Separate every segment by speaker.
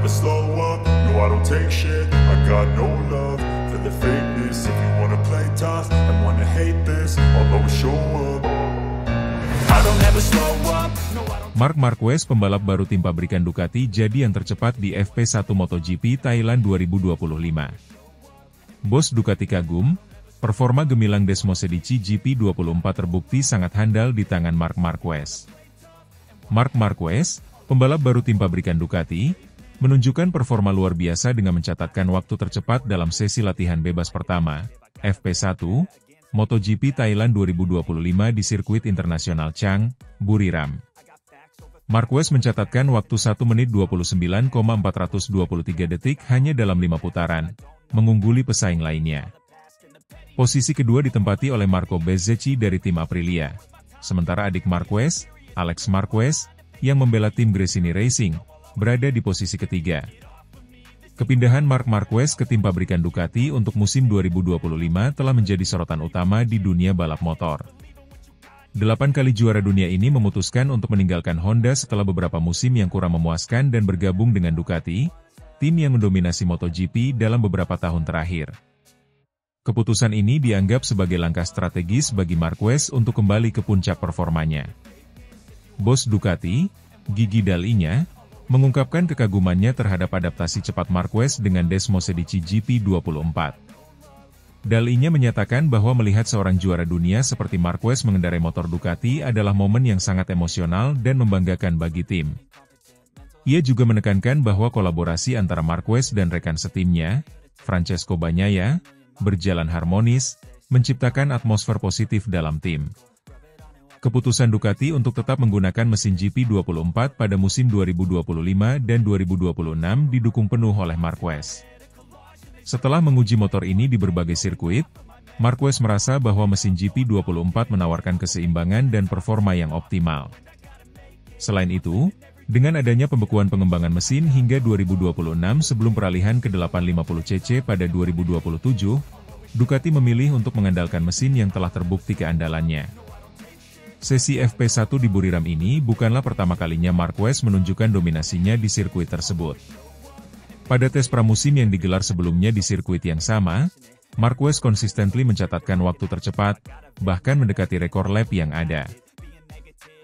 Speaker 1: never slow up, no I don't take shit. I got no love for the fakeness. If you wanna play tough and wanna hate this, I'll always show up. I don't ever slow up, no I don't.
Speaker 2: Marc Marquez, pembalap baru tim pabrikan Ducati, jadi yang tercepat di FP1 MotoGP Thailand 2025. Bos Ducati kagum, performa gemilang Desmosedici GP24 terbukti sangat handal di tangan Marc Marquez. Marc Marquez, pembalap baru tim pabrikan Ducati, menunjukkan performa luar biasa dengan mencatatkan waktu tercepat dalam sesi latihan bebas pertama, FP1, MotoGP Thailand 2025 di sirkuit internasional Chang, Buriram. Marquez mencatatkan waktu 1 menit 29,423 detik hanya dalam 5 putaran, mengungguli pesaing lainnya. Posisi kedua ditempati oleh Marco Bezzecchi dari tim Aprilia, sementara adik Marquez, Alex Marquez, yang membela tim Gresini Racing, berada di posisi ketiga. Kepindahan Marc Marquez ke tim pabrikan Ducati untuk musim 2025 telah menjadi sorotan utama di dunia balap motor. 8 kali juara dunia ini memutuskan untuk meninggalkan Honda setelah beberapa musim yang kurang memuaskan dan bergabung dengan Ducati, tim yang mendominasi MotoGP dalam beberapa tahun terakhir. Keputusan ini dianggap sebagai langkah strategis bagi Marquez untuk kembali ke puncak performanya. Bos Ducati, Gigi Dall'Igna, mengungkapkan kekagumannya terhadap adaptasi cepat Marquez dengan Desmosedici GP24. Dall'Igna menyatakan bahwa melihat seorang juara dunia seperti Marquez mengendarai motor Ducati adalah momen yang sangat emosional dan membanggakan bagi tim. Ia juga menekankan bahwa kolaborasi antara Marquez dan rekan setimnya, Francesco Bagnaia, berjalan harmonis, menciptakan atmosfer positif dalam tim. Keputusan Ducati untuk tetap menggunakan mesin GP24 pada musim 2025 dan 2026 didukung penuh oleh Marquez. Setelah menguji motor ini di berbagai sirkuit, Marquez merasa bahwa mesin GP24 menawarkan keseimbangan dan performa yang optimal. Selain itu, dengan adanya pembekuan pengembangan mesin hingga 2026 sebelum peralihan ke 850cc pada 2027, Ducati memilih untuk mengandalkan mesin yang telah terbukti keandalannya. Sesi FP1 di Buriram ini bukanlah pertama kalinya Marquez menunjukkan dominasinya di sirkuit tersebut. Pada tes pramusim yang digelar sebelumnya di sirkuit yang sama, Marquez konsistently mencatatkan waktu tercepat, bahkan mendekati rekor lap yang ada.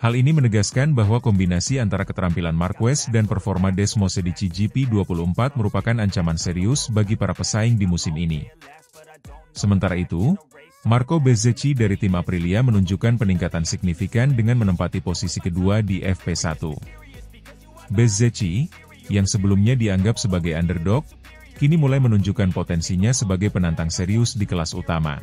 Speaker 2: Hal ini menegaskan bahwa kombinasi antara keterampilan Marquez dan performa Desmosedici GP24 merupakan ancaman serius bagi para pesaing di musim ini. Sementara itu, Marco Bezzecchi dari tim Aprilia menunjukkan peningkatan signifikan dengan menempati posisi kedua di FP1. Bezzecchi, yang sebelumnya dianggap sebagai underdog, kini mulai menunjukkan potensinya sebagai penantang serius di kelas utama.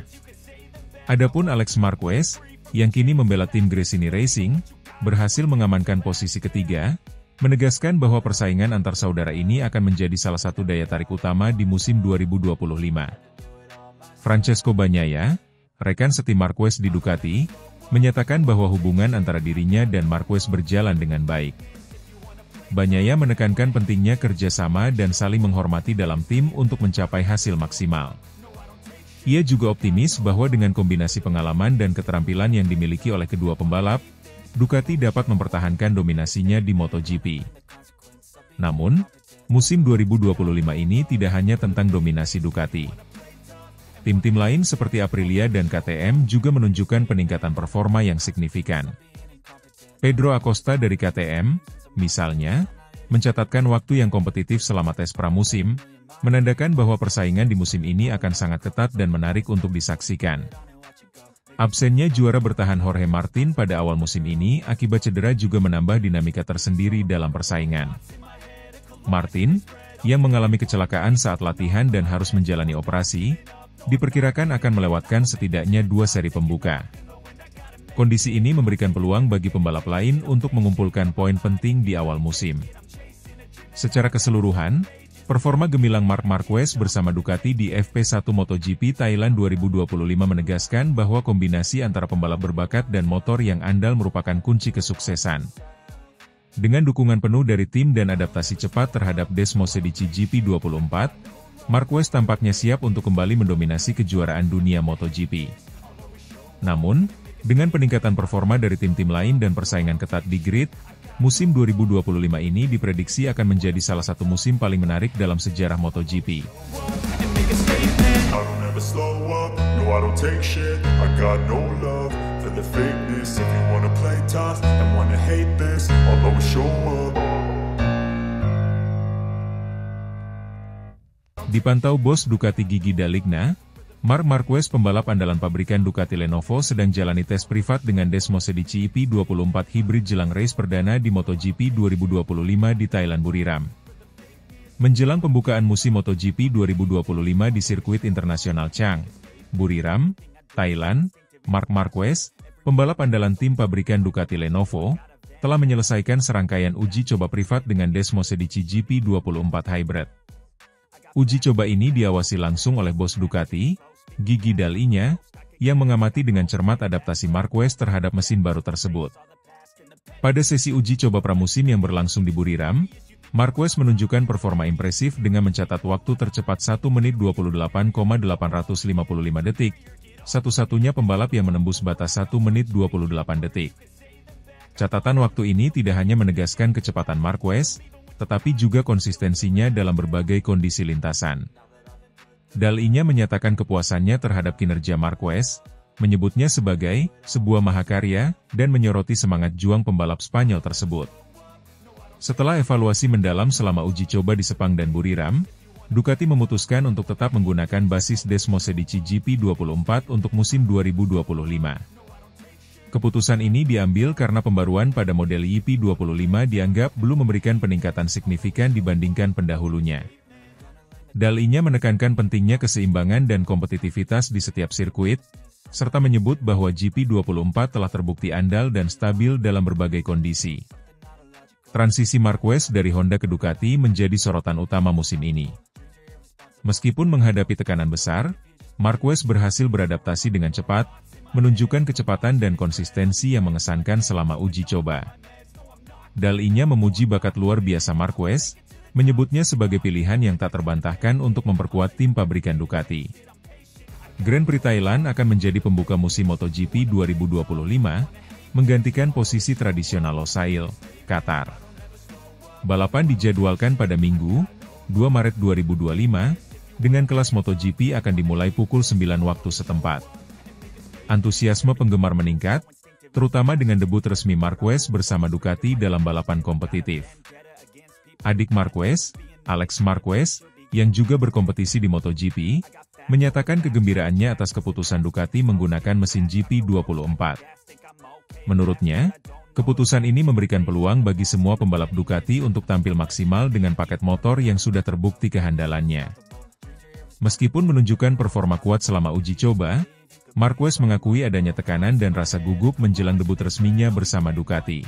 Speaker 2: Adapun Alex Marquez, yang kini membela tim Gresini Racing, berhasil mengamankan posisi ketiga, menegaskan bahwa persaingan antar saudara ini akan menjadi salah satu daya tarik utama di musim 2025. Francesco Bagnaia, rekan setim Marquez di Ducati, menyatakan bahwa hubungan antara dirinya dan Marquez berjalan dengan baik. Bagnaia menekankan pentingnya kerjasama dan saling menghormati dalam tim untuk mencapai hasil maksimal. Ia juga optimis bahwa dengan kombinasi pengalaman dan keterampilan yang dimiliki oleh kedua pembalap, Ducati dapat mempertahankan dominasinya di MotoGP. Namun, musim 2025 ini tidak hanya tentang dominasi Ducati. Tim-tim lain seperti Aprilia dan KTM juga menunjukkan peningkatan performa yang signifikan. Pedro Acosta dari KTM, misalnya, mencatatkan waktu yang kompetitif selama tes pramusim, menandakan bahwa persaingan di musim ini akan sangat ketat dan menarik untuk disaksikan. Absennya juara bertahan Jorge Martin pada awal musim ini akibat cedera juga menambah dinamika tersendiri dalam persaingan. Martin, yang mengalami kecelakaan saat latihan dan harus menjalani operasi, diperkirakan akan melewatkan setidaknya 2 seri pembuka. Kondisi ini memberikan peluang bagi pembalap lain untuk mengumpulkan poin penting di awal musim. Secara keseluruhan, performa gemilang Marc Marquez bersama Ducati di FP1 MotoGP Thailand 2025 menegaskan bahwa kombinasi antara pembalap berbakat dan motor yang andal merupakan kunci kesuksesan. Dengan dukungan penuh dari tim dan adaptasi cepat terhadap Desmosedici GP24, Marquez tampaknya siap untuk kembali mendominasi kejuaraan dunia MotoGP. Namun, dengan peningkatan performa dari tim-tim lain dan persaingan ketat di grid, Musim 2025 ini diprediksi akan menjadi salah satu musim paling menarik dalam sejarah MotoGP. Dipantau bos Ducati Gigi D'Aligna, Marc Marquez pembalap andalan pabrikan Ducati Lenovo sedang jalani tes privat dengan Desmosed EP24 Hybrid jelang race perdana di MotoGP 2025 di Thailand Buriram. Menjelang pembukaan musim MotoGP 2025 di sirkuit internasional Chang, Buriram, Thailand, Marc Marquez, pembalap andalan tim pabrikan Ducati Lenovo, telah menyelesaikan serangkaian uji coba privat dengan Desmosed GP24 Hybrid. Uji coba ini diawasi langsung oleh bos Ducati, Gigi D'Aligna, yang mengamati dengan cermat adaptasi Marquez terhadap mesin baru tersebut. Pada sesi uji coba pramusim yang berlangsung di Buriram, Marquez menunjukkan performa impresif dengan mencatat waktu tercepat 1 menit 28,855 detik, satu-satunya pembalap yang menembus batas 1 menit 28 detik. Catatan waktu ini tidak hanya menegaskan kecepatan Marquez, tetapi juga konsistensinya dalam berbagai kondisi lintasan. D'Aligna menyatakan kepuasannya terhadap kinerja Marquez, menyebutnya sebagai sebuah mahakarya, dan menyoroti semangat juang pembalap Spanyol tersebut. Setelah evaluasi mendalam selama uji coba di Sepang dan Buriram, Ducati memutuskan untuk tetap menggunakan basis Desmosed GP24 untuk musim 2025. Keputusan ini diambil karena pembaruan pada model EP25 dianggap belum memberikan peningkatan signifikan dibandingkan pendahulunya. D'Aligna menekankan pentingnya keseimbangan dan kompetitivitas di setiap sirkuit, serta menyebut bahwa GP24 telah terbukti andal dan stabil dalam berbagai kondisi. Transisi Marquez dari Honda ke Ducati menjadi sorotan utama musim ini. Meskipun menghadapi tekanan besar, Marquez berhasil beradaptasi dengan cepat, menunjukkan kecepatan dan konsistensi yang mengesankan selama uji coba. D'Aligna memuji bakat luar biasa Marquez, menyebutnya sebagai pilihan yang tak terbantahkan untuk memperkuat tim pabrikan Ducati. Grand Prix Thailand akan menjadi pembuka musim MotoGP 2025, menggantikan posisi tradisional Losail, Qatar. Balapan dijadwalkan pada Minggu, 2 Maret 2025, dengan kelas MotoGP akan dimulai pukul 9 waktu setempat. Antusiasme penggemar meningkat, terutama dengan debut resmi Marquez bersama Ducati dalam balapan kompetitif. Adik Marquez, Alex Marquez, yang juga berkompetisi di MotoGP, menyatakan kegembiraannya atas keputusan Ducati menggunakan mesin GP24. Menurutnya, keputusan ini memberikan peluang bagi semua pembalap Ducati untuk tampil maksimal dengan paket motor yang sudah terbukti kehandalannya. Meskipun menunjukkan performa kuat selama uji coba, Marquez mengakui adanya tekanan dan rasa gugup menjelang debut resminya bersama Ducati.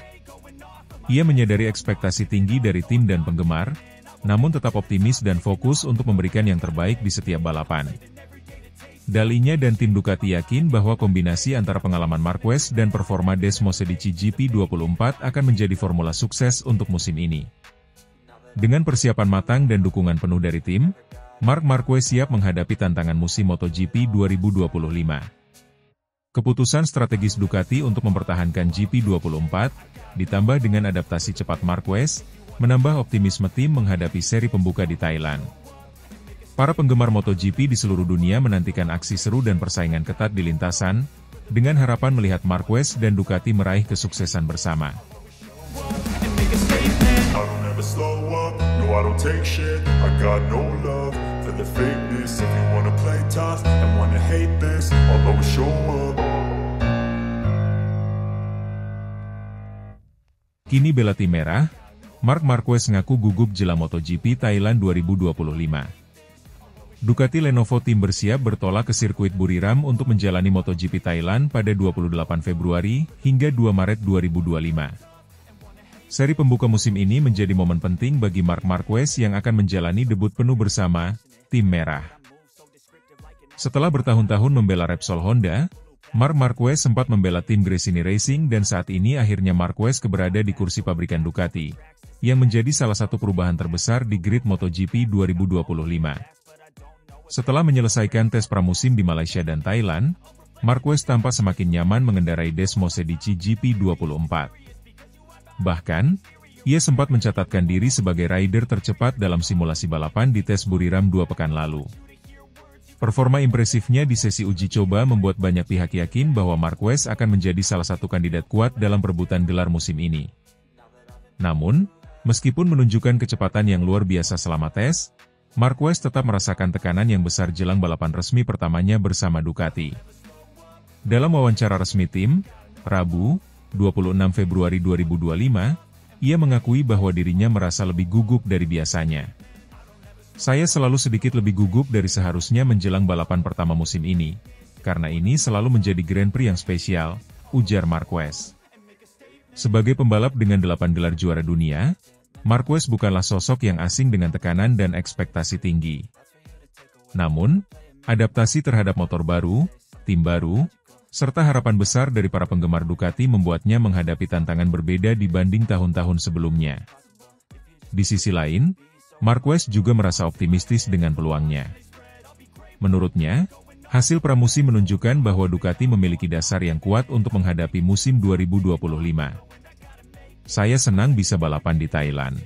Speaker 2: Ia menyadari ekspektasi tinggi dari tim dan penggemar, namun tetap optimis dan fokus untuk memberikan yang terbaik di setiap balapan. D'Aligna dan tim Ducati yakin bahwa kombinasi antara pengalaman Marquez dan performa Desmosed GP24 akan menjadi formula sukses untuk musim ini. Dengan persiapan matang dan dukungan penuh dari tim, Marc Marquez siap menghadapi tantangan musim MotoGP 2025. Keputusan strategis Ducati untuk mempertahankan GP24, ditambah dengan adaptasi cepat Marquez, menambah optimisme tim menghadapi seri pembuka di Thailand. Para penggemar MotoGP di seluruh dunia menantikan aksi seru dan persaingan ketat di lintasan, dengan harapan melihat Marquez dan Ducati meraih kesuksesan bersama. Kini bela tim merah, Marc Marquez ngaku gugup jelang MotoGP Thailand 2025. Ducati Lenovo Team bersiap bertolak ke sirkuit Buriram untuk menjalani MotoGP Thailand pada 28 Februari hingga 2 Maret 2025. Seri pembuka musim ini menjadi momen penting bagi Marc Marquez yang akan menjalani debut penuh bersama tim merah. Setelah bertahun-tahun membela Repsol Honda, Marc Marquez sempat membela tim Gresini Racing dan saat ini akhirnya Marquez berada di kursi pabrikan Ducati, yang menjadi salah satu perubahan terbesar di grid MotoGP 2025. Setelah menyelesaikan tes pramusim di Malaysia dan Thailand, Marquez tampak semakin nyaman mengendarai Desmosed GP24. Bahkan, ia sempat mencatatkan diri sebagai rider tercepat dalam simulasi balapan di tes Buriram 2 pekan lalu. Performa impresifnya di sesi uji coba membuat banyak pihak yakin bahwa Marquez akan menjadi salah satu kandidat kuat dalam perebutan gelar musim ini. Namun, meskipun menunjukkan kecepatan yang luar biasa selama tes, Marquez tetap merasakan tekanan yang besar jelang balapan resmi pertamanya bersama Ducati. Dalam wawancara resmi tim, Rabu, 26 Februari 2025, ia mengakui bahwa dirinya merasa lebih gugup dari biasanya. Saya selalu sedikit lebih gugup dari seharusnya menjelang balapan pertama musim ini, karena ini selalu menjadi Grand Prix yang spesial, ujar Marquez. Sebagai pembalap dengan 8 gelar juara dunia, Marquez bukanlah sosok yang asing dengan tekanan dan ekspektasi tinggi. Namun, adaptasi terhadap motor baru, tim baru, serta harapan besar dari para penggemar Ducati membuatnya menghadapi tantangan berbeda dibanding tahun-tahun sebelumnya. Di sisi lain, Marquez juga merasa optimistis dengan peluangnya. Menurutnya, hasil pramusim menunjukkan bahwa Ducati memiliki dasar yang kuat untuk menghadapi musim 2025. Saya senang bisa balapan di Thailand.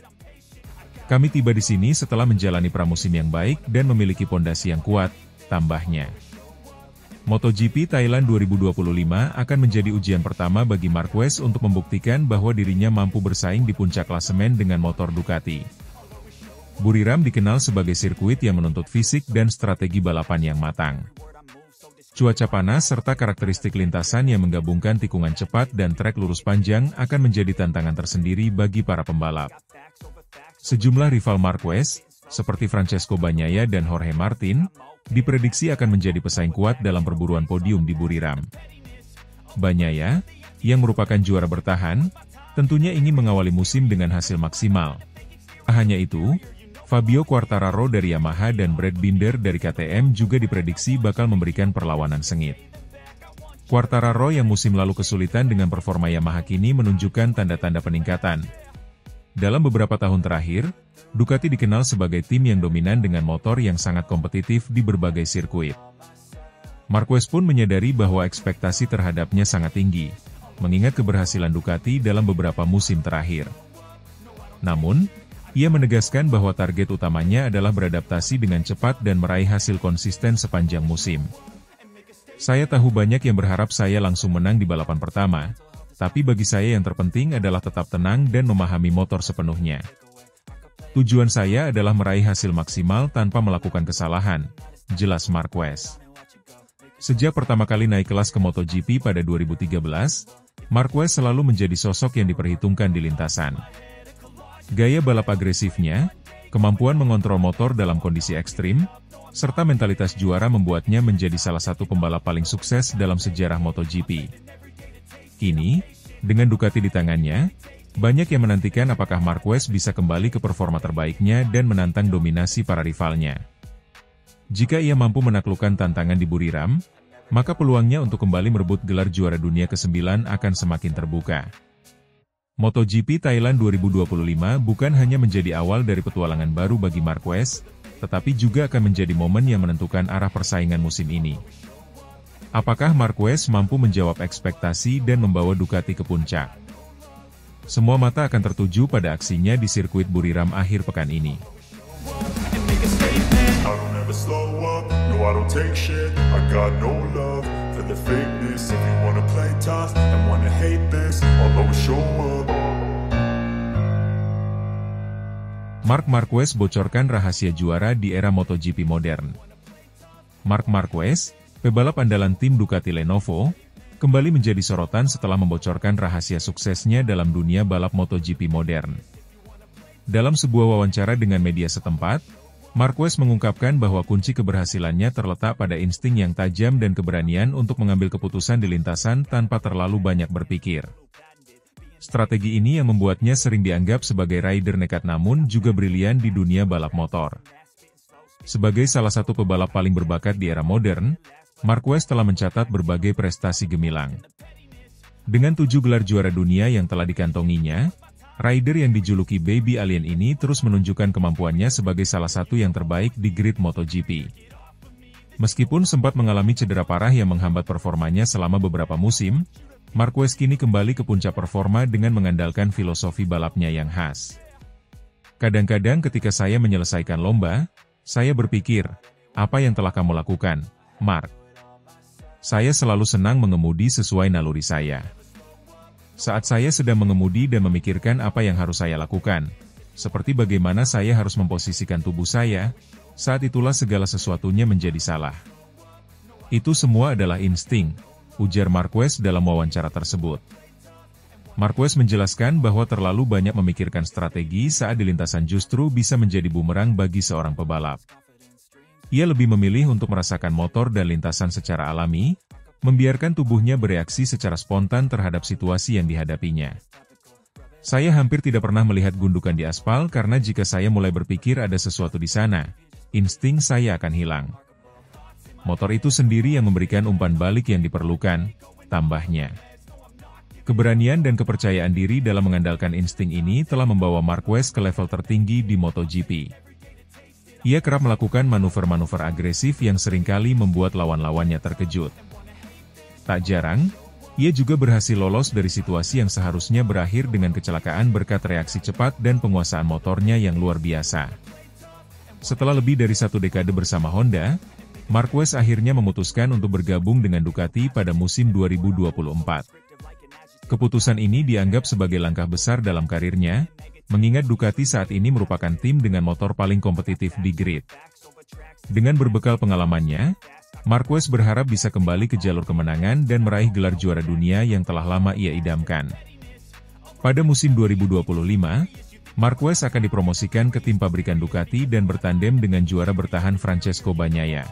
Speaker 2: Kami tiba di sini setelah menjalani pramusim yang baik dan memiliki pondasi yang kuat, tambahnya. MotoGP Thailand 2025 akan menjadi ujian pertama bagi Marquez untuk membuktikan bahwa dirinya mampu bersaing di puncak klasemen dengan motor Ducati. Buriram dikenal sebagai sirkuit yang menuntut fisik dan strategi balapan yang matang. Cuaca panas serta karakteristik lintasan yang menggabungkan tikungan cepat dan trek lurus panjang akan menjadi tantangan tersendiri bagi para pembalap. Sejumlah rival Marquez, seperti Francesco Bagnaia dan Jorge Martin, diprediksi akan menjadi pesaing kuat dalam perburuan podium di Buriram. Bagnaia, yang merupakan juara bertahan, tentunya ingin mengawali musim dengan hasil maksimal. Hanya itu, Fabio Quartararo dari Yamaha dan Brad Binder dari KTM juga diprediksi bakal memberikan perlawanan sengit. Quartararo yang musim lalu kesulitan dengan performa Yamaha kini menunjukkan tanda-tanda peningkatan. Dalam beberapa tahun terakhir, Ducati dikenal sebagai tim yang dominan dengan motor yang sangat kompetitif di berbagai sirkuit. Marquez pun menyadari bahwa ekspektasi terhadapnya sangat tinggi, mengingat keberhasilan Ducati dalam beberapa musim terakhir. Namun, ia menegaskan bahwa target utamanya adalah beradaptasi dengan cepat dan meraih hasil konsisten sepanjang musim. Saya tahu banyak yang berharap saya langsung menang di balapan pertama, tapi bagi saya yang terpenting adalah tetap tenang dan memahami motor sepenuhnya. Tujuan saya adalah meraih hasil maksimal tanpa melakukan kesalahan, jelas Marquez. Sejak pertama kali naik kelas ke MotoGP pada 2013, Marquez selalu menjadi sosok yang diperhitungkan di lintasan. Gaya balap agresifnya, kemampuan mengontrol motor dalam kondisi ekstrim, serta mentalitas juara membuatnya menjadi salah satu pembalap paling sukses dalam sejarah MotoGP. Kini, dengan Ducati di tangannya, banyak yang menantikan apakah Marquez bisa kembali ke performa terbaiknya dan menantang dominasi para rivalnya. Jika ia mampu menaklukkan tantangan di Buriram, maka peluangnya untuk kembali merebut gelar juara dunia ke-9 akan semakin terbuka. MotoGP Thailand 2025 bukan hanya menjadi awal dari petualangan baru bagi Marquez, tetapi juga akan menjadi momen yang menentukan arah persaingan musim ini. Apakah Marquez mampu menjawab ekspektasi dan membawa Ducati ke puncak? Semua mata akan tertuju pada aksinya di sirkuit Buriram akhir pekan ini. Marc Marquez bocorkan rahasia juara di era MotoGP modern. Marc Marquez, pebalap andalan tim Ducati Lenovo, kembali menjadi sorotan setelah membocorkan rahasia suksesnya dalam dunia balap MotoGP modern. Dalam sebuah wawancara dengan media setempat, Marquez mengungkapkan bahwa kunci keberhasilannya terletak pada insting yang tajam dan keberanian untuk mengambil keputusan di lintasan tanpa terlalu banyak berpikir. Strategi ini yang membuatnya sering dianggap sebagai rider nekat namun juga brilian di dunia balap motor. Sebagai salah satu pebalap paling berbakat di era modern, Marquez telah mencatat berbagai prestasi gemilang. Dengan 7 gelar juara dunia yang telah dikantonginya, rider yang dijuluki Baby Alien ini terus menunjukkan kemampuannya sebagai salah satu yang terbaik di grid MotoGP. Meskipun sempat mengalami cedera parah yang menghambat performanya selama beberapa musim, Marquez kini kembali ke puncak performa dengan mengandalkan filosofi balapnya yang khas. Kadang-kadang ketika saya menyelesaikan lomba, saya berpikir, apa yang telah kamu lakukan, Mark? Saya selalu senang mengemudi sesuai naluri saya. Saat saya sedang mengemudi dan memikirkan apa yang harus saya lakukan, seperti bagaimana saya harus memposisikan tubuh saya, saat itulah segala sesuatunya menjadi salah. Itu semua adalah insting, ujar Marquez dalam wawancara tersebut. Marquez menjelaskan bahwa terlalu banyak memikirkan strategi saat di lintasan justru bisa menjadi bumerang bagi seorang pebalap. Ia lebih memilih untuk merasakan motor dan lintasan secara alami, membiarkan tubuhnya bereaksi secara spontan terhadap situasi yang dihadapinya. Saya hampir tidak pernah melihat gundukan di aspal karena jika saya mulai berpikir ada sesuatu di sana, insting saya akan hilang. Motor itu sendiri yang memberikan umpan balik yang diperlukan, tambahnya. Keberanian dan kepercayaan diri dalam mengandalkan insting ini telah membawa Marquez ke level tertinggi di MotoGP. Ia kerap melakukan manuver-manuver agresif yang seringkali membuat lawan-lawannya terkejut. Tak jarang, ia juga berhasil lolos dari situasi yang seharusnya berakhir dengan kecelakaan berkat reaksi cepat dan penguasaan motornya yang luar biasa. Setelah lebih dari 1 dekade bersama Honda, Marquez akhirnya memutuskan untuk bergabung dengan Ducati pada musim 2024. Keputusan ini dianggap sebagai langkah besar dalam karirnya, mengingat Ducati saat ini merupakan tim dengan motor paling kompetitif di grid. Dengan berbekal pengalamannya, Marquez berharap bisa kembali ke jalur kemenangan dan meraih gelar juara dunia yang telah lama ia idamkan. Pada musim 2025, Marquez akan dipromosikan ke tim pabrikan Ducati dan bertandem dengan juara bertahan Francesco Bagnaia.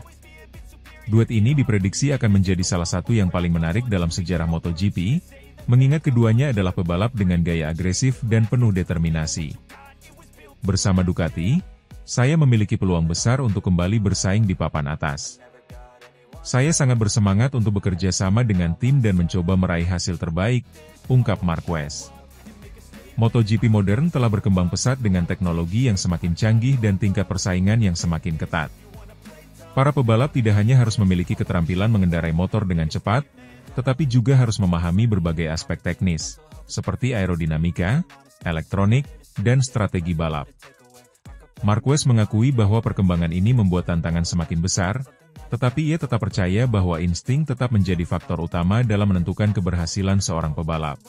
Speaker 2: Duet ini diprediksi akan menjadi salah satu yang paling menarik dalam sejarah MotoGP, mengingat keduanya adalah pebalap dengan gaya agresif dan penuh determinasi. Bersama Ducati, saya memiliki peluang besar untuk kembali bersaing di papan atas. Saya sangat bersemangat untuk bekerja sama dengan tim dan mencoba meraih hasil terbaik, ungkap Marquez. MotoGP modern telah berkembang pesat dengan teknologi yang semakin canggih dan tingkat persaingan yang semakin ketat. Para pebalap tidak hanya harus memiliki keterampilan mengendarai motor dengan cepat, tetapi juga harus memahami berbagai aspek teknis, seperti aerodinamika, elektronik, dan strategi balap. Marquez mengakui bahwa perkembangan ini membuat tantangan semakin besar, tetapi ia tetap percaya bahwa insting tetap menjadi faktor utama dalam menentukan keberhasilan seorang pebalap.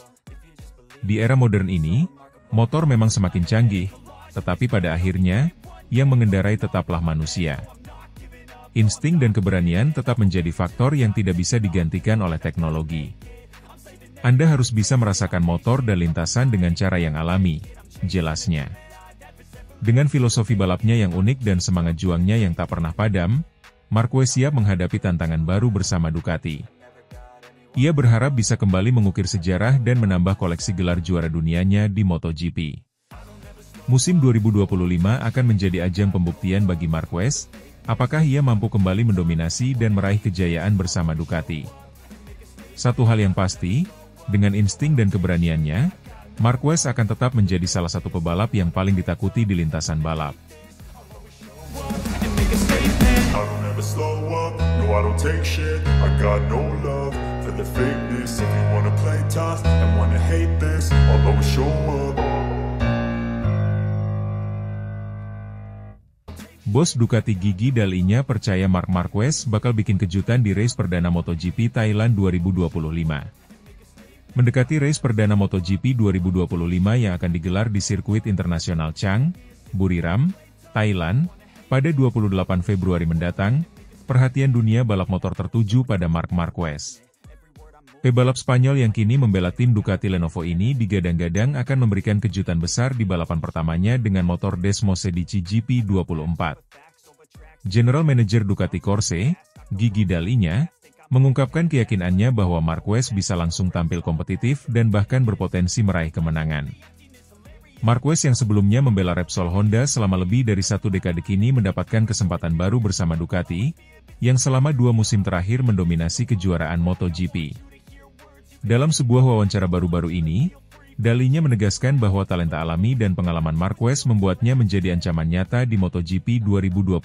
Speaker 2: Di era modern ini, motor memang semakin canggih, tetapi pada akhirnya, yang mengendarai tetaplah manusia. Insting dan keberanian tetap menjadi faktor yang tidak bisa digantikan oleh teknologi. Anda harus bisa merasakan motor dan lintasan dengan cara yang alami, jelasnya. Dengan filosofi balapnya yang unik dan semangat juangnya yang tak pernah padam, Marquez siap menghadapi tantangan baru bersama Ducati. Ia berharap bisa kembali mengukir sejarah dan menambah koleksi gelar juara dunianya di MotoGP. Musim 2025 akan menjadi ajang pembuktian bagi Marquez, apakah ia mampu kembali mendominasi dan meraih kejayaan bersama Ducati. Satu hal yang pasti, dengan insting dan keberaniannya, Marquez akan tetap menjadi salah satu pebalap yang paling ditakuti di lintasan balap. Bos Ducati Gigi Dall'Igna percaya Marc Marquez bakal bikin kejutan di race perdana MotoGP Thailand 2025. Mendekati race perdana MotoGP 2025 yang akan digelar di sirkuit internasional Chang, Buriram, Thailand, pada 28 Februari mendatang, perhatian dunia balap motor tertuju pada Marc Marquez. Pebalap Spanyol yang kini membela tim Ducati Lenovo ini digadang-gadang akan memberikan kejutan besar di balapan pertamanya dengan motor Desmosedici GP24. General Manager Ducati Corse, Gigi Dall'Igna, mengungkapkan keyakinannya bahwa Marquez bisa langsung tampil kompetitif dan bahkan berpotensi meraih kemenangan. Marquez yang sebelumnya membela Repsol Honda selama lebih dari 1 dekade kini mendapatkan kesempatan baru bersama Ducati, yang selama 2 musim terakhir mendominasi kejuaraan MotoGP. Dalam sebuah wawancara baru-baru ini, Dall'Igna menegaskan bahwa talenta alami dan pengalaman Marquez membuatnya menjadi ancaman nyata di MotoGP 2025.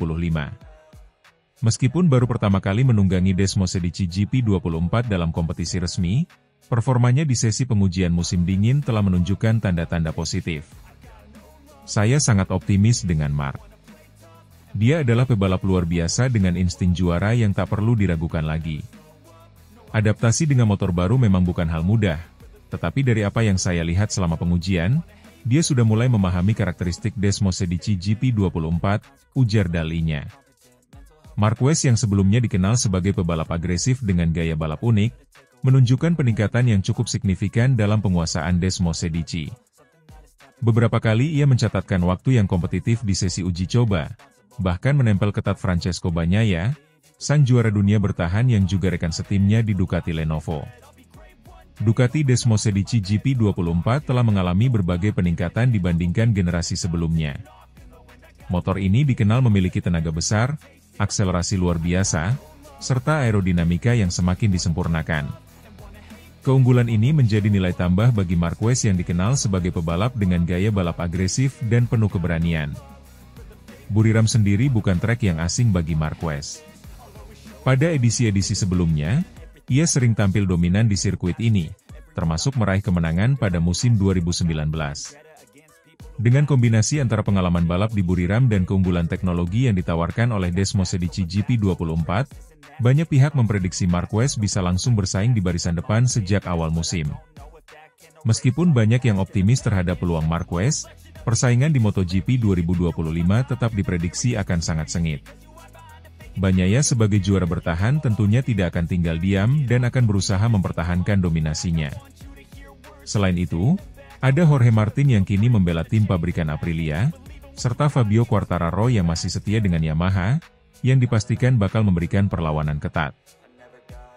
Speaker 2: Meskipun baru pertama kali menunggangi Desmosedici GP24 dalam kompetisi resmi, Performanya di sesi pengujian musim dingin telah menunjukkan tanda-tanda positif. Saya sangat optimis dengan Mark. Dia adalah pebalap luar biasa dengan insting juara yang tak perlu diragukan lagi. Adaptasi dengan motor baru memang bukan hal mudah, tetapi dari apa yang saya lihat selama pengujian, dia sudah mulai memahami karakteristik Desmos Edici GP24, ujar dalinya. Marquez yang sebelumnya dikenal sebagai pebalap agresif dengan gaya balap unik, menunjukkan peningkatan yang cukup signifikan dalam penguasaan Desmos Edici. Beberapa kali ia mencatatkan waktu yang kompetitif di sesi uji coba, bahkan menempel ketat Francesco Bagnaia, sang juara dunia bertahan yang juga rekan setimnya di Ducati Lenovo. Ducati Desmos Edici GP24 telah mengalami berbagai peningkatan dibandingkan generasi sebelumnya. Motor ini dikenal memiliki tenaga besar, akselerasi luar biasa, serta aerodinamika yang semakin disempurnakan. Keunggulan ini menjadi nilai tambah bagi Marquez yang dikenal sebagai pebalap dengan gaya balap agresif dan penuh keberanian. Buriram sendiri bukan trek yang asing bagi Marquez. Pada edisi-edisi sebelumnya, ia sering tampil dominan di sirkuit ini, termasuk meraih kemenangan pada musim 2019. Dengan kombinasi antara pengalaman balap di Buriram dan keunggulan teknologi yang ditawarkan oleh Desmos Edici GP24, banyak pihak memprediksi Marquez bisa langsung bersaing di barisan depan sejak awal musim. Meskipun banyak yang optimis terhadap peluang Marquez, persaingan di MotoGP 2025 tetap diprediksi akan sangat sengit. Bagnaia sebagai juara bertahan tentunya tidak akan tinggal diam dan akan berusaha mempertahankan dominasinya. Selain itu, ada Jorge Martin yang kini membela tim pabrikan Aprilia, serta Fabio Quartararo yang masih setia dengan Yamaha, yang dipastikan bakal memberikan perlawanan ketat.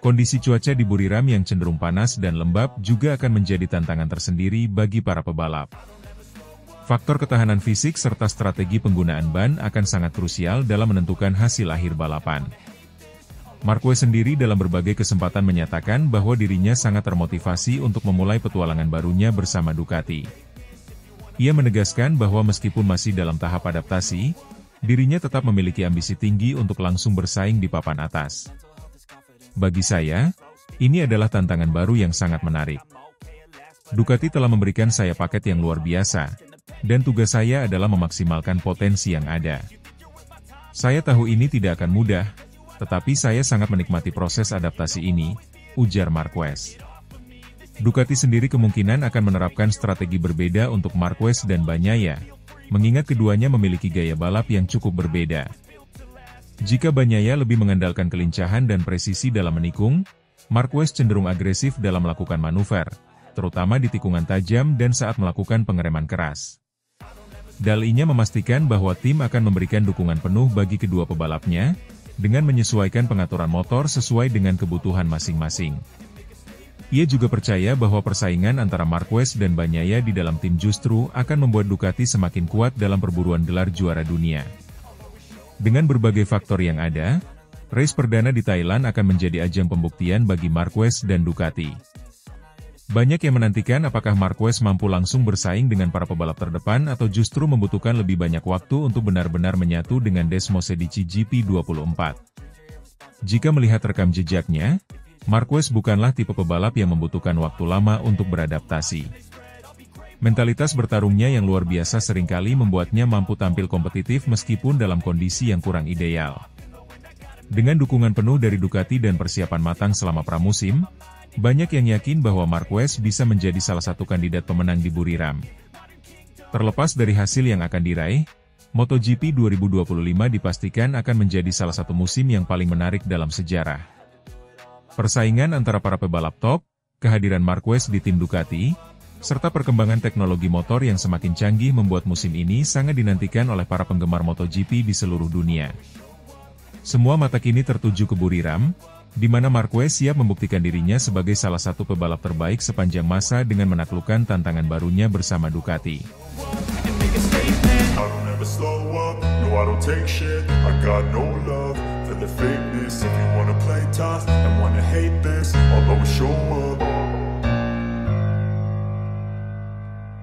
Speaker 2: Kondisi cuaca di Buriram yang cenderung panas dan lembab juga akan menjadi tantangan tersendiri bagi para pebalap. Faktor ketahanan fisik serta strategi penggunaan ban akan sangat krusial dalam menentukan hasil akhir balapan. Marquez sendiri dalam berbagai kesempatan menyatakan bahwa dirinya sangat termotivasi untuk memulai petualangan barunya bersama Ducati. Ia menegaskan bahwa meskipun masih dalam tahap adaptasi, dirinya tetap memiliki ambisi tinggi untuk langsung bersaing di papan atas. Bagi saya, ini adalah tantangan baru yang sangat menarik. Ducati telah memberikan saya paket yang luar biasa, dan tugas saya adalah memaksimalkan potensi yang ada. Saya tahu ini tidak akan mudah, tetapi saya sangat menikmati proses adaptasi ini, ujar Marquez. Ducati sendiri kemungkinan akan menerapkan strategi berbeda untuk Marquez dan Bagnaia, mengingat keduanya memiliki gaya balap yang cukup berbeda. Jika Bagnaia lebih mengandalkan kelincahan dan presisi dalam menikung, Marquez cenderung agresif dalam melakukan manuver, terutama di tikungan tajam dan saat melakukan pengereman keras. Dalinya memastikan bahwa tim akan memberikan dukungan penuh bagi kedua pebalapnya, dengan menyesuaikan pengaturan motor sesuai dengan kebutuhan masing-masing. Ia juga percaya bahwa persaingan antara Marquez dan Bagnaia di dalam tim justru akan membuat Ducati semakin kuat dalam perburuan gelar juara dunia. Dengan berbagai faktor yang ada, race perdana di Thailand akan menjadi ajang pembuktian bagi Marquez dan Ducati. Banyak yang menantikan apakah Marquez mampu langsung bersaing dengan para pebalap terdepan atau justru membutuhkan lebih banyak waktu untuk benar-benar menyatu dengan Desmos Edici GP24. Jika melihat rekam jejaknya, Marquez bukanlah tipe pebalap yang membutuhkan waktu lama untuk beradaptasi. Mentalitas bertarungnya yang luar biasa seringkali membuatnya mampu tampil kompetitif meskipun dalam kondisi yang kurang ideal. Dengan dukungan penuh dari Ducati dan persiapan matang selama pramusim, banyak yang yakin bahwa Marquez bisa menjadi salah satu kandidat pemenang di Buriram. Terlepas dari hasil yang akan diraih, MotoGP 2025 dipastikan akan menjadi salah satu musim yang paling menarik dalam sejarah. Persaingan antara para pebalap top, kehadiran Marquez di tim Ducati, serta perkembangan teknologi motor yang semakin canggih membuat musim ini sangat dinantikan oleh para penggemar MotoGP di seluruh dunia. Semua mata kini tertuju ke Buriram, di mana Marquez siap membuktikan dirinya sebagai salah satu pebalap terbaik sepanjang masa dengan menaklukkan tantangan barunya bersama Ducati.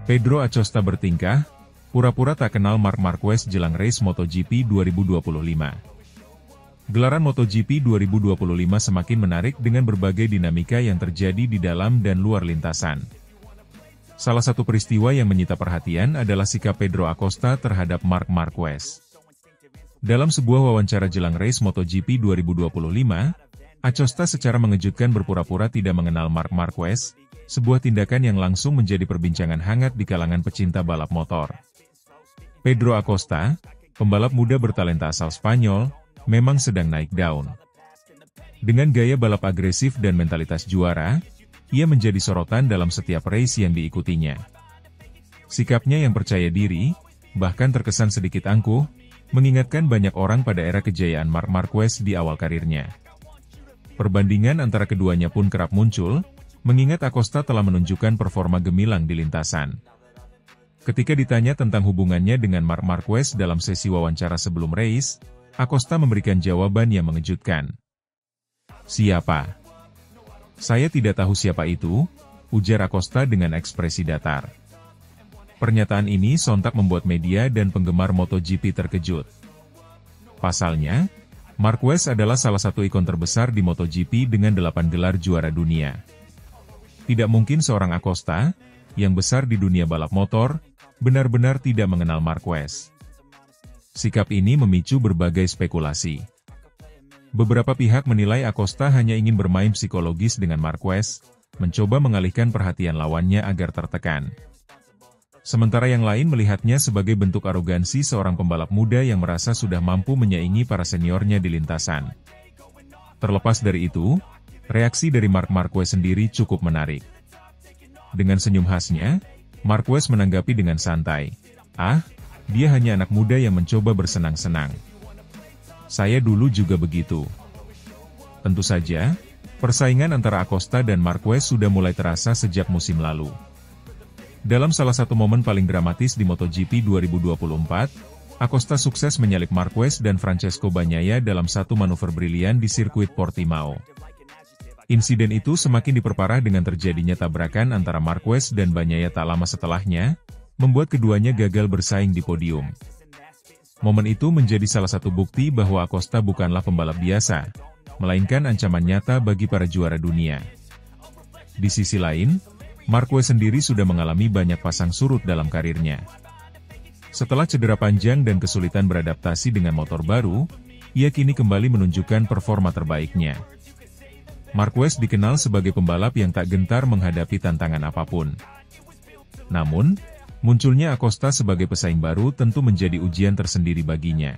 Speaker 2: Pedro Acosta bertingkah, pura-pura tak kenal Marc Marquez jelang race MotoGP 2025. Gelaran MotoGP 2025 semakin menarik dengan berbagai dinamika yang terjadi di dalam dan luar lintasan. Salah satu peristiwa yang menyita perhatian adalah sikap Pedro Acosta terhadap Marc Marquez. Dalam sebuah wawancara jelang race MotoGP 2025, Acosta secara mengejutkan berpura-pura tidak mengenal Marc Marquez, sebuah tindakan yang langsung menjadi perbincangan hangat di kalangan pecinta balap motor. Pedro Acosta, pembalap muda bertalenta asal Spanyol, memang sedang naik daun. Dengan gaya balap agresif dan mentalitas juara, ia menjadi sorotan dalam setiap race yang diikutinya. Sikapnya yang percaya diri, bahkan terkesan sedikit angkuh, mengingatkan banyak orang pada era kejayaan Marc Marquez di awal karirnya. Perbandingan antara keduanya pun kerap muncul, mengingat Acosta telah menunjukkan performa gemilang di lintasan. Ketika ditanya tentang hubungannya dengan Marc Marquez dalam sesi wawancara sebelum race, Acosta memberikan jawaban yang mengejutkan. "Siapa? Saya tidak tahu siapa itu," ujar Acosta dengan ekspresi datar. Pernyataan ini sontak membuat media dan penggemar MotoGP terkejut. Pasalnya, Marquez adalah salah satu ikon terbesar di MotoGP dengan 8 gelar juara dunia. Tidak mungkin seorang Acosta, yang besar di dunia balap motor, benar-benar tidak mengenal Marquez. Sikap ini memicu berbagai spekulasi. Beberapa pihak menilai Acosta hanya ingin bermain psikologis dengan Marquez, mencoba mengalihkan perhatian lawannya agar tertekan. Sementara yang lain melihatnya sebagai bentuk arogansi seorang pembalap muda yang merasa sudah mampu menyaingi para seniornya di lintasan. Terlepas dari itu, reaksi dari Marc Marquez sendiri cukup menarik. Dengan senyum khasnya, Marquez menanggapi dengan santai, dia hanya anak muda yang mencoba bersenang-senang. Saya dulu juga begitu. Tentu saja, persaingan antara Acosta dan Marquez sudah mulai terasa sejak musim lalu. Dalam salah satu momen paling dramatis di MotoGP 2024, Acosta sukses menyalip Marquez dan Francesco Bagnaia dalam satu manuver brilian di sirkuit Portimao. Insiden itu semakin diperparah dengan terjadinya tabrakan antara Marquez dan Bagnaia tak lama setelahnya, membuat keduanya gagal bersaing di podium. Momen itu menjadi salah satu bukti bahwa Acosta bukanlah pembalap biasa, melainkan ancaman nyata bagi para juara dunia. Di sisi lain, Marquez sendiri sudah mengalami banyak pasang surut dalam karirnya. Setelah cedera panjang dan kesulitan beradaptasi dengan motor baru, ia kini kembali menunjukkan performa terbaiknya. Marquez dikenal sebagai pembalap yang tak gentar menghadapi tantangan apapun. Namun, munculnya Acosta sebagai pesaing baru tentu menjadi ujian tersendiri baginya.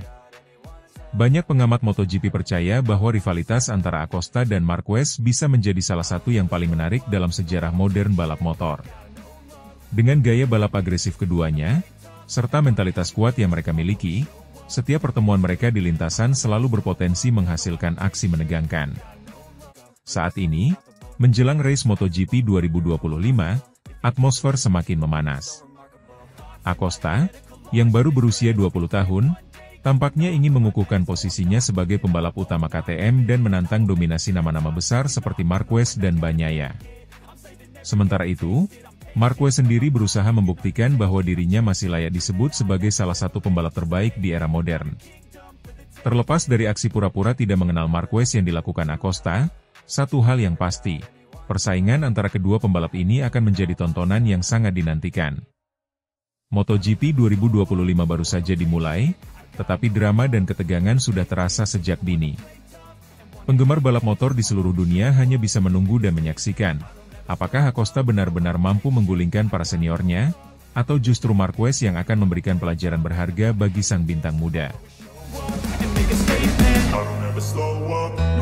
Speaker 2: Banyak pengamat MotoGP percaya bahwa rivalitas antara Acosta dan Marquez bisa menjadi salah satu yang paling menarik dalam sejarah modern balap motor. Dengan gaya balap agresif keduanya, serta mentalitas kuat yang mereka miliki, setiap pertemuan mereka di lintasan selalu berpotensi menghasilkan aksi menegangkan. Saat ini, menjelang race MotoGP 2025, atmosfer semakin memanas. Acosta, yang baru berusia 20 tahun, tampaknya ingin mengukuhkan posisinya sebagai pembalap utama KTM dan menantang dominasi nama-nama besar seperti Marquez dan Bagnaia. Sementara itu, Marquez sendiri berusaha membuktikan bahwa dirinya masih layak disebut sebagai salah satu pembalap terbaik di era modern. Terlepas dari aksi pura-pura tidak mengenal Marquez yang dilakukan Acosta, satu hal yang pasti, persaingan antara kedua pembalap ini akan menjadi tontonan yang sangat dinantikan. MotoGP 2025 baru saja dimulai, tetapi drama dan ketegangan sudah terasa sejak dini. Penggemar balap motor di seluruh dunia hanya bisa menunggu dan menyaksikan, apakah Acosta benar-benar mampu menggulingkan para seniornya, atau justru Marquez yang akan memberikan pelajaran berharga bagi sang bintang muda.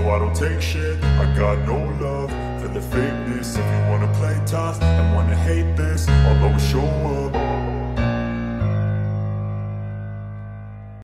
Speaker 1: I don't take shit, I got no love for the fakeness. If you wanna play tough and wanna hate this, I'll always show up.